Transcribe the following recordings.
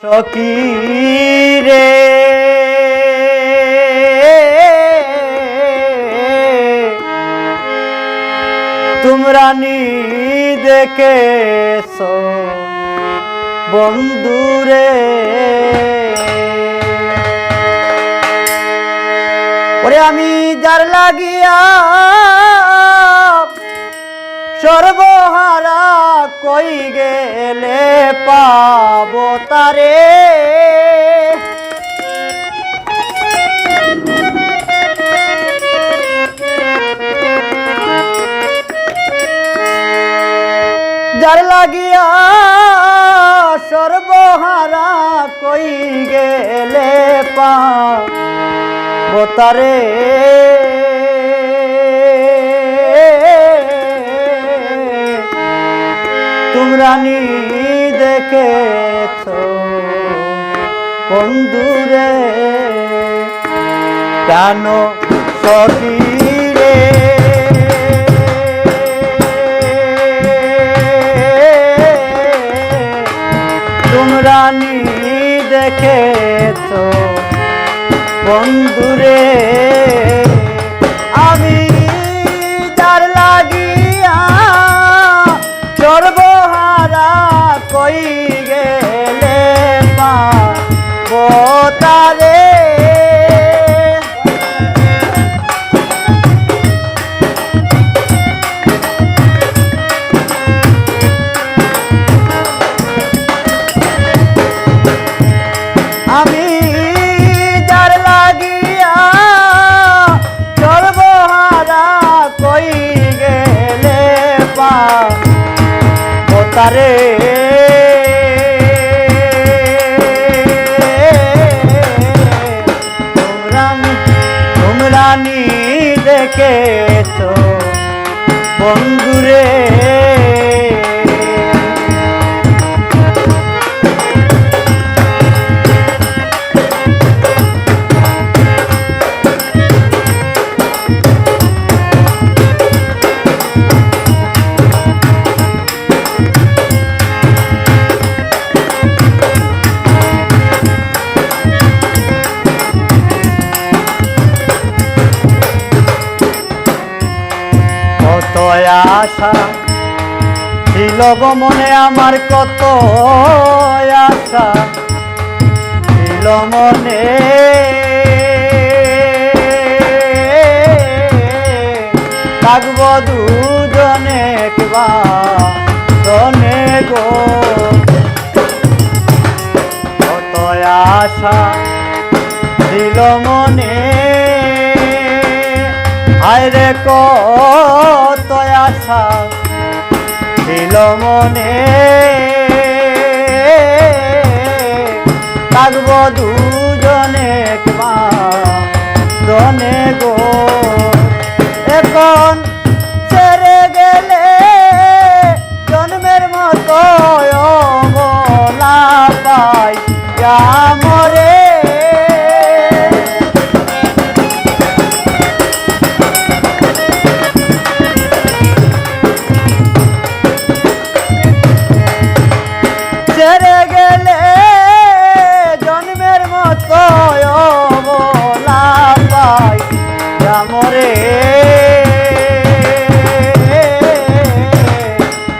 সখী রে তোমরা নি দেখেছো বন্ধুরে ওরে আমি যার লাগিয়া সর্বহারা কই গেলে পাবো তারে যার লাগিয়া সর্বহারা কই গেলে পাবো তারে তোমরা নি দেখেছো বন্ধুরে কেন সখী রে তোমরা নি দেখেছো বন্ধুরে আমি যার লাগিয়া সর্বহারা কই গেলে পাবো তারে আমি যার লাগিয়া সর্বহারা কই গেলে পাবো তারে তোমরা নি দেখেছো বন্ধুরে কত আশা ছিল গো মনে আমার কত আশা ছিল মনে থাকবো দুজনে দনে গো কত আশা ছিল মনে আরে কত আশা ছিল মনে থাকবো দুজনে দনে গো এখন ছেড়ে গেলে জন্মের মতো অবলা পাই মরে ছেড়ে গেলে জন্মের মতো অবলা পাই মরে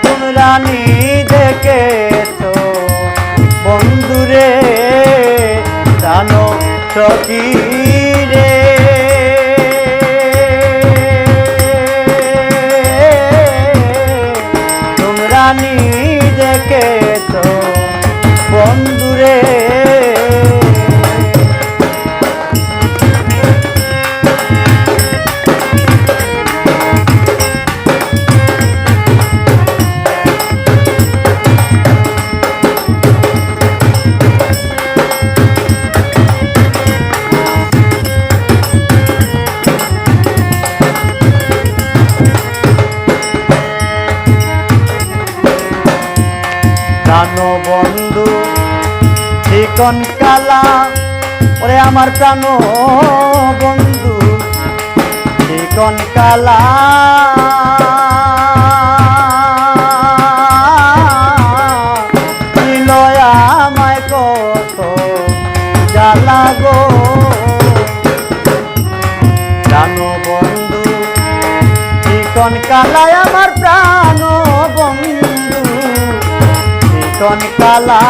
তোমরা নি দেখেছো বন্ধুরে জানো সখী রে তোমরা নি দেখেছো বন্ধুরে জানো বন্ধু চিকন কালা ওরে আমার প্রাণ বন্ধু চিকন কালা ছিল আমায় চিকন কালায় আমার প্রাণ বন্ধু চিকন কালা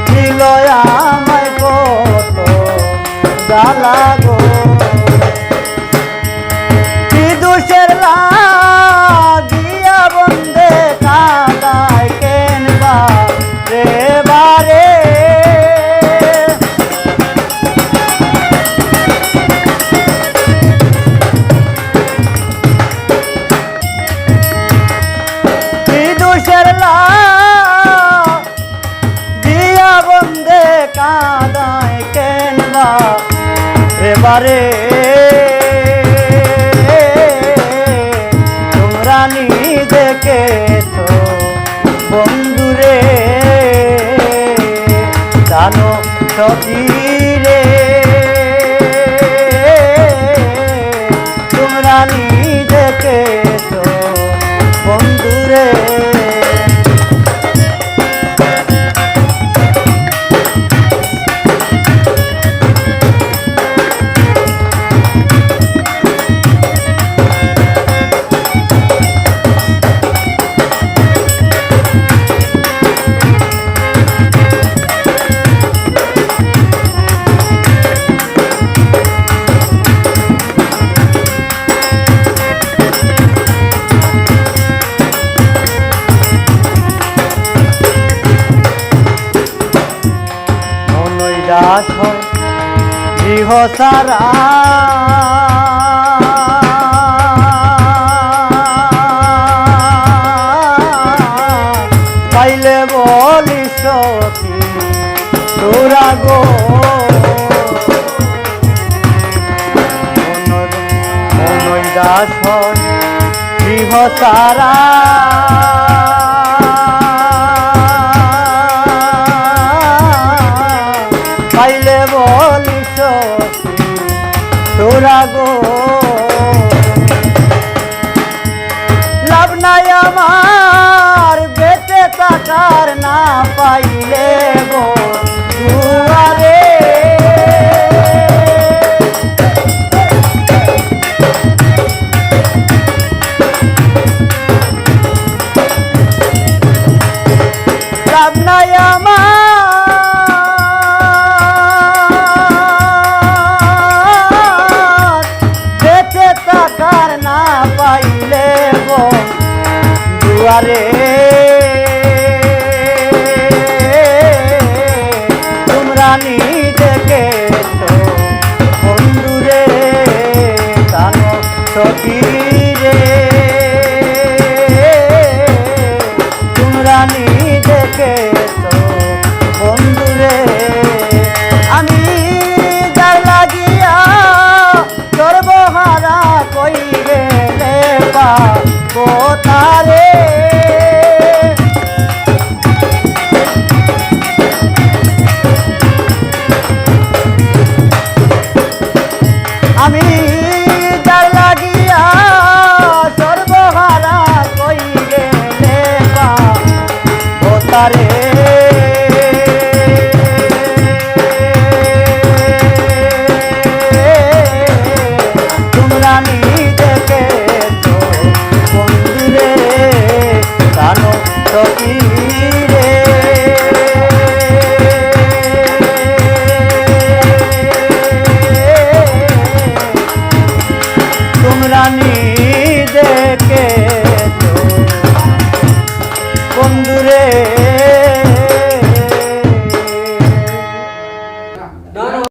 দিল আমায় কত জ্বালা গো কি দোষের লাগিয়া বন্দে কাদায় কেনবা রে বারে দিয়া বন্দে কাদায় কেনবা এবারে তোমরা নিজেকে তো বন্ধুরে জানো সখী রে তোমরা নিজেকে তো বন্ধুরে দাস হয় গৃহ সারা পাইলে বলি সখী তোরা গো মনই দাস হয় গৃহ সারা পাইলে বলি সখী তোরা গো লাভ নাই আমার বেঁচে থাকার না পাই